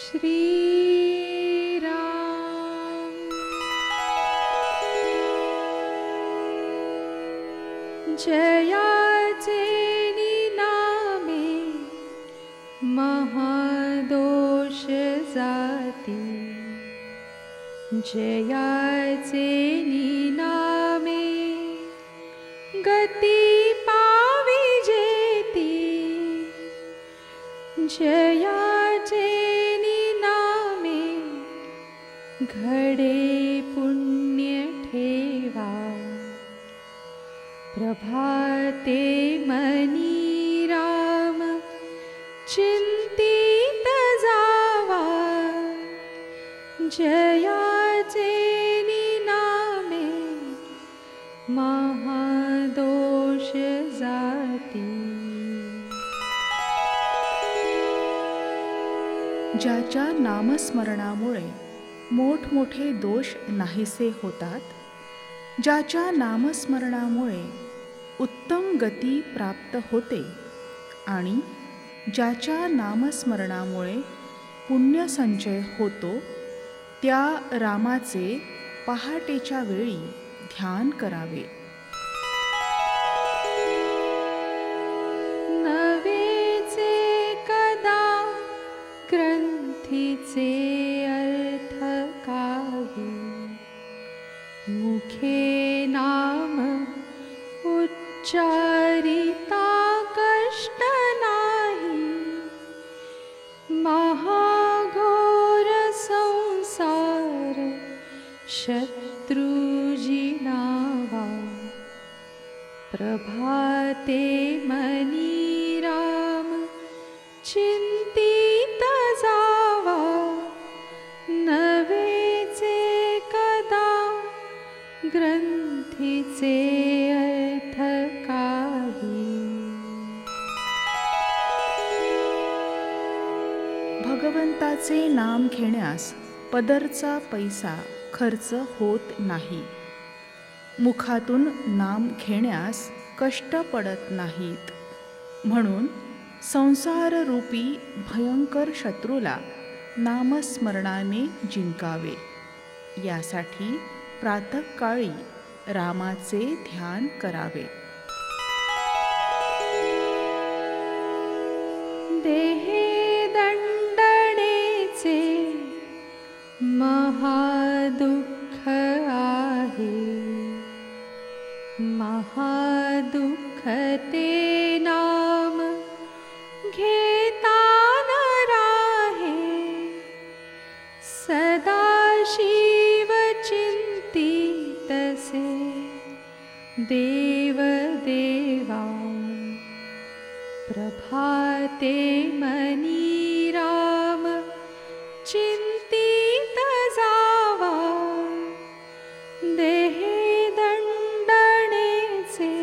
श्री राम। जयाचे नामे महादोष जाती, जयाचे नामे गती पाविजेती, जयाचे नामे घडे पुण्य ठेवा, प्रभाते मनी राम चिंतित जावा, जयाचे नामे महादोष जाती। ज्याच्या नामस्मरणामुळे मोठमोठे दोष नाहीसे होतात, ज्याच्या नामस्मरणामुळे उत्तम गती प्राप्त होते आणि ज्याच्या नामस्मरणामुळे पुण्यसंचय होतो, त्या रामाचे पहाटेच्या वेळी ध्यान करावे। नवेचे कदा ग्रंथीचे अर्थ काही, मुखे नाम उच्चारिता कष्ट नाही, महाघोर संसार शत्रुजिनावा, प्रभाते मनी राम चिंतित जावा, नवेचे कदा ग्रंथीचे अर्थ काही। भगवंताचे नाम घेण्यास पदरचा पैसा खर्च होत नाही, मुखातून नाम घेण्यास कष्ट पडत नाहीत, म्हणून संसाररूपी भयंकर शत्रूला नामस्मरणाने जिंकावे। यासाठी प्रातःकाळी रामाचे ध्यान करावे। देहे दंडणेचे महादुःख आहे, महादुःख ते नाम घेता न राहे, सदाशिव चिंतितसे देव देवा, प्रभाते मनी राम चिंतित जावा, देहे दंडणेचे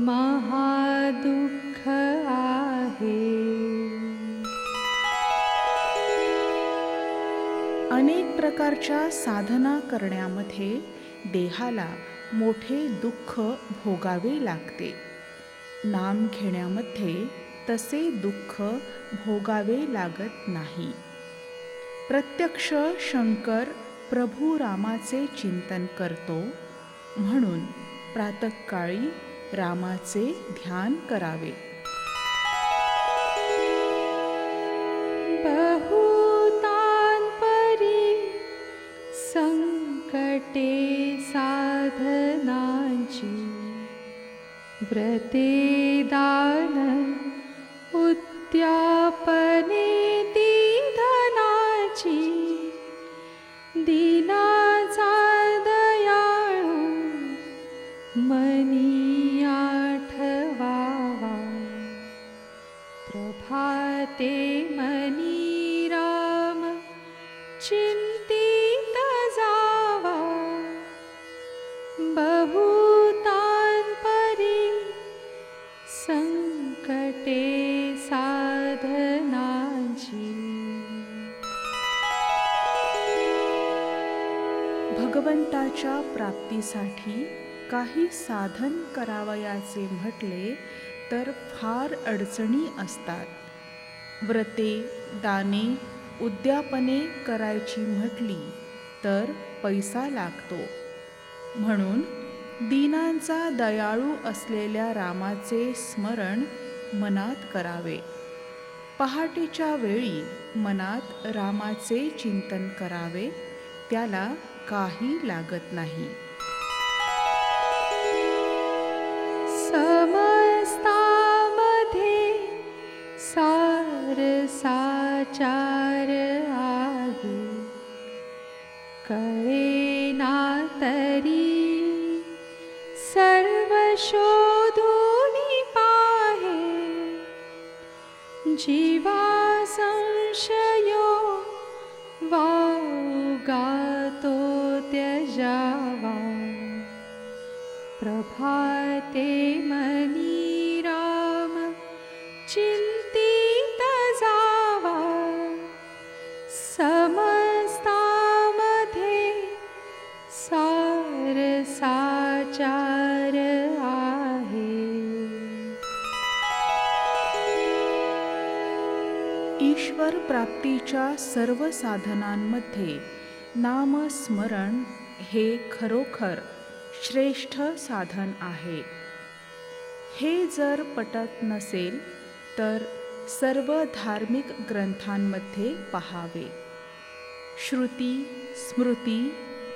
महादुःख आहे। अनेक प्रकारच्या साधना करण्यामध्ये देहाला मोठे दुःख भोगावे लागते, नाम घेण्यामध्ये तसे दुःख भोगावे लागत नाही। प्रत्यक्ष शंकर प्रभू रामाचे चिंतन करतो, म्हणून प्रातःकाळी रामाचे ध्यान करावे। बहुतांपरी संकटे साधनांची, व्रते दान उद्यापने ती धनाची, दीनाचा दयाळू मनी आठवावा, प्रभाते मनी राम चिंतित जावा, बहुतांपरी संकटे साधनांची। भगवंताच्या प्राप्तीसाठी काही साधन करावयाचे म्हटले तर फार अडचणी असतात। व्रते, दाने, उद्यापने करायची म्हटली तर पैसा लागतो. म्हणून दीनांचा दयाळू असलेल्या रामाचे स्मरण मनात करावे. पहाटेच्या वेळी मनात रामाचे चिंतन करावे, त्याला काही लागत नाही. समस्तामध्ये सार साचार आहे, कळेना तरी सर्व शोधून पाहे. जीवा संशयो वागातो त्यजावा, प्रभाते मनी राम चिंतित जावा. समस्तामध्ये सार साचार आहे. ईश्वर प्राप्तीच्या सर्व साधनांमध्ये नामस्मरण हे खरोखर श्रेष्ठ साधन आहे. हे जर पटत नसेल तर सर्व धार्मिक ग्रंथांमध्ये पहावे. श्रुती, स्मृती,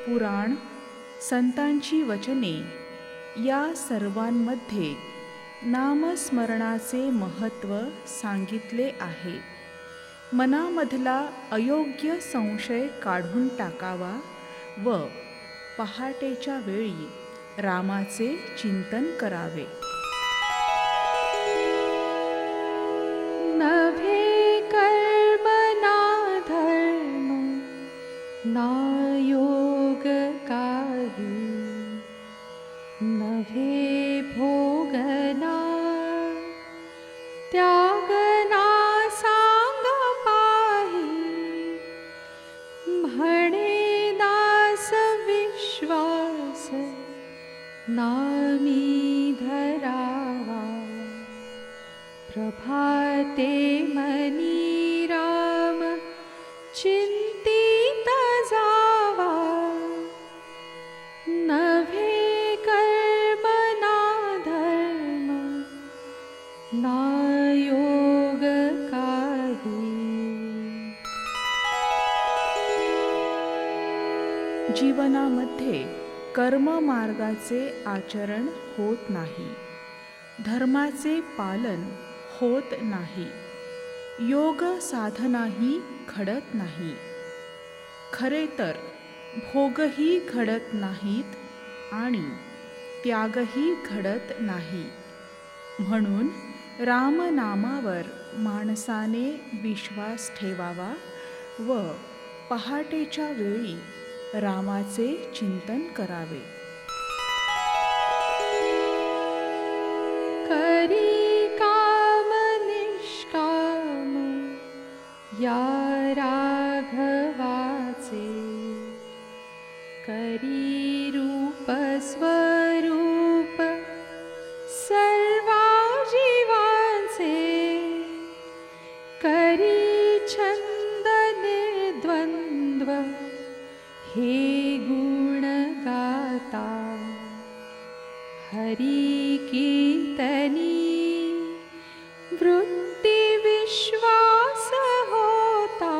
पुराण, संतांची वचने या सर्वांमध्ये नामस्मरणाचे महत्त्व सांगितले आहे. मनामधला अयोग्य संशय काढून टाकावा व पहाटेच्या वेळी रामाचे चिंतन करावे. नभे कर्म ना धर्म ना योग काही, नभे भोगना त्यागना सांग पाही. म्हणे दास विश्वास नामी धरावा, प्रभाते मनी राम चिंतित जावा. नभे कर्म ना धर्म ना योग काही. जीवनामध्ये कर्ममार्गाचे आचरण होत नाही, धर्माचे पालन होत नाही, योग साधनाही घडत नाही. खरे तर भोगही घडत नाहीत आणि त्यागही घडत नाही. म्हणून रामनामावर माणसाने विश्वास ठेवावा व पहाटेच्या वेळी रामाचे चिंतन करावे. करी काम निष्काम या राघवाचे, करी रूप स्वरूप सर्वा जीवांचे. करी छंद निर्द्वंद्व हे गुण गाता. हरी कीर्तनी वृत्ती विश्वास होता.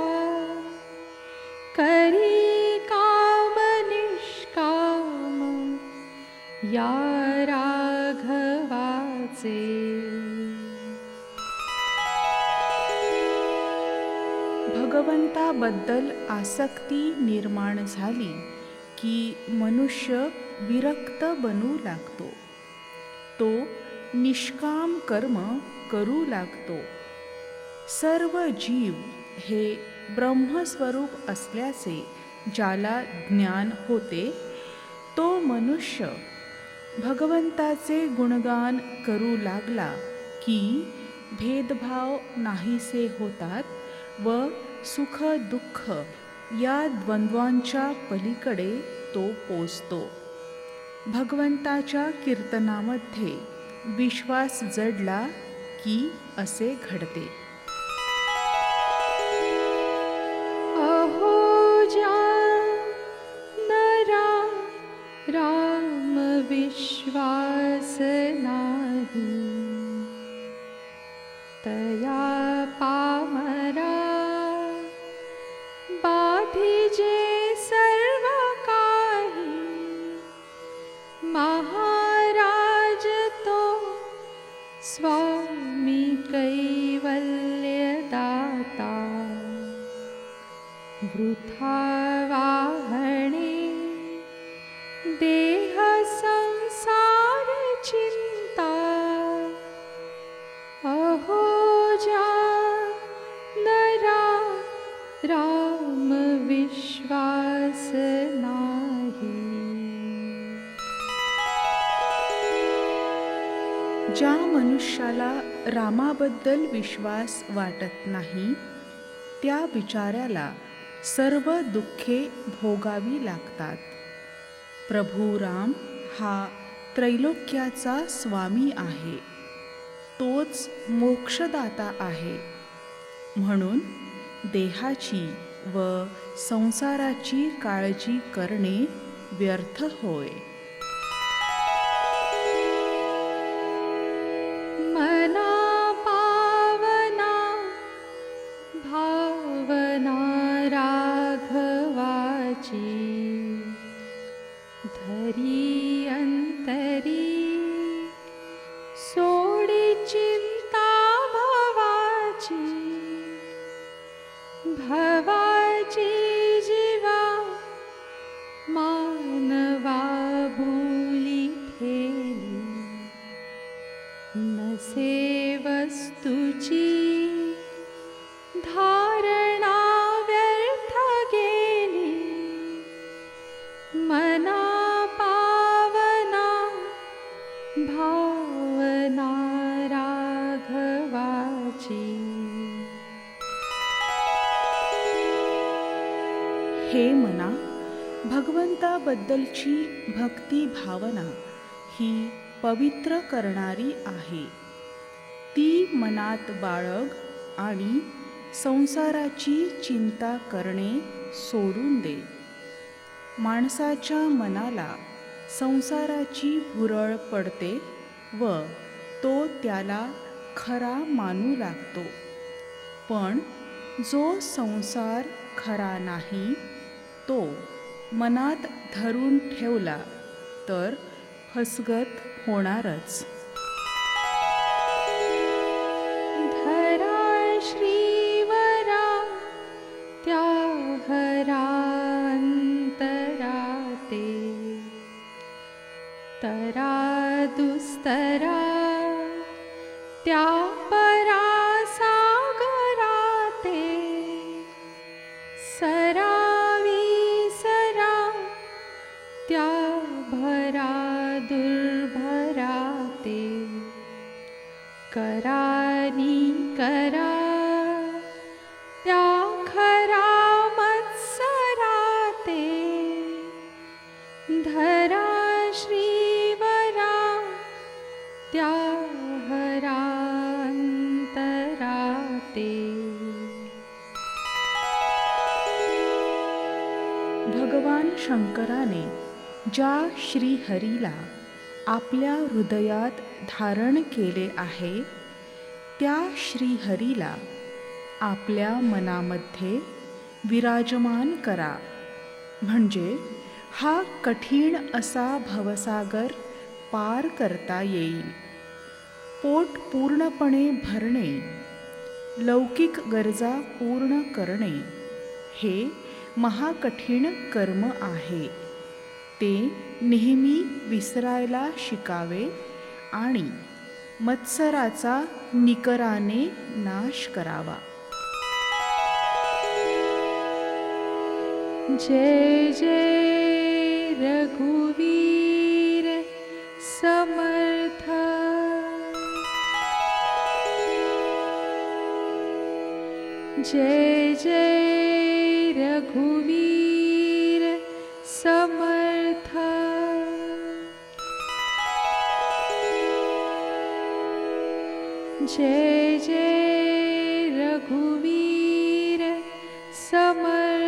करी काम निष्काम या राघवाचे. भगवंताबद्दल आसक्ती निर्माण झाली की मनुष्य विरक्त बनू लागतो. तो निष्काम कर्म करू लागतो. सर्व जीव हे ब्रह्मस्वरूप असल्याचे ज्याला ज्ञान होते तो मनुष्य भगवंताचे गुणगान करू लागला की भेदभाव नाहीसे होतात व सुख दुःख या द्वंद्वांच्या पलीकडे तो पोचतो. भगवंताच्या कीर्तनामध्ये विश्वास जडला की असे घडते. तया पामरा बाधिजे सर्व काही महाराज तो स्वामी कैवल्यदाता वृथा वाहणे देह संसार चिंता अहो नरा राम विश्वास नाही. ज्या मनुष्याला रामाबद्दल विश्वास वाटत नाही त्या बिचाऱ्याला सर्व दुःखे भोगावी लागतात. प्रभू राम हा त्रैलोक्याचा स्वामी आहे, तोच मोक्षदाता आहे. म्हणून देहाची व संसाराची काळजी करणे व्यर्थ होय. मना पावना भावना राघवाची धरी अंतरी सोडी चिंता भवाची भवाची जीवा मानवा भूली ठेली नसे वस्तूची धारणा व्यर्थ गेली. मना पावना भावना राघवाची. हे मना, भगवंताबद्दलची भक्ती भावना ही पवित्र करणारी आहे. ती मनात बाळग आणि संसाराची चिंता करणे सोडून दे. माणसाच्या मनाला संसाराची भुरळ पडते व तो त्याला खरा मानू लागतो. पण जो संसार खरा नाही तो मनात धरून ठेवला तर फसगत होणारच. धरा श्रीवरा त्या हरांतराते तरा दुस्तरा त्या परा सागराते सरावी सरा त्या भरा दुर्भराते करानी करा त्या खरा मत्सराते धरा श्रीवरा त्या हरांतराते. भगवान शंकराने ज्या श्रीहरीला आपल्या हृदयात धारण केले आहे त्या श्रीहरीला आपल्या मनामध्ये विराजमान करा. म्हणजे हा कठीण असा भवसागर पार करता येईल. पोट पूर्णपणे भरणे, लौकिक गरजा पूर्ण करणे हे महाकठीण कर्म आहे. ते नेहमी विसरायला शिकावे आणि मत्सराचा निकराने नाश करावा. जय जय रघुवीर समर्थ. जय जय रघुवीर समर्थ. जय जय रघुवीर समर्थ.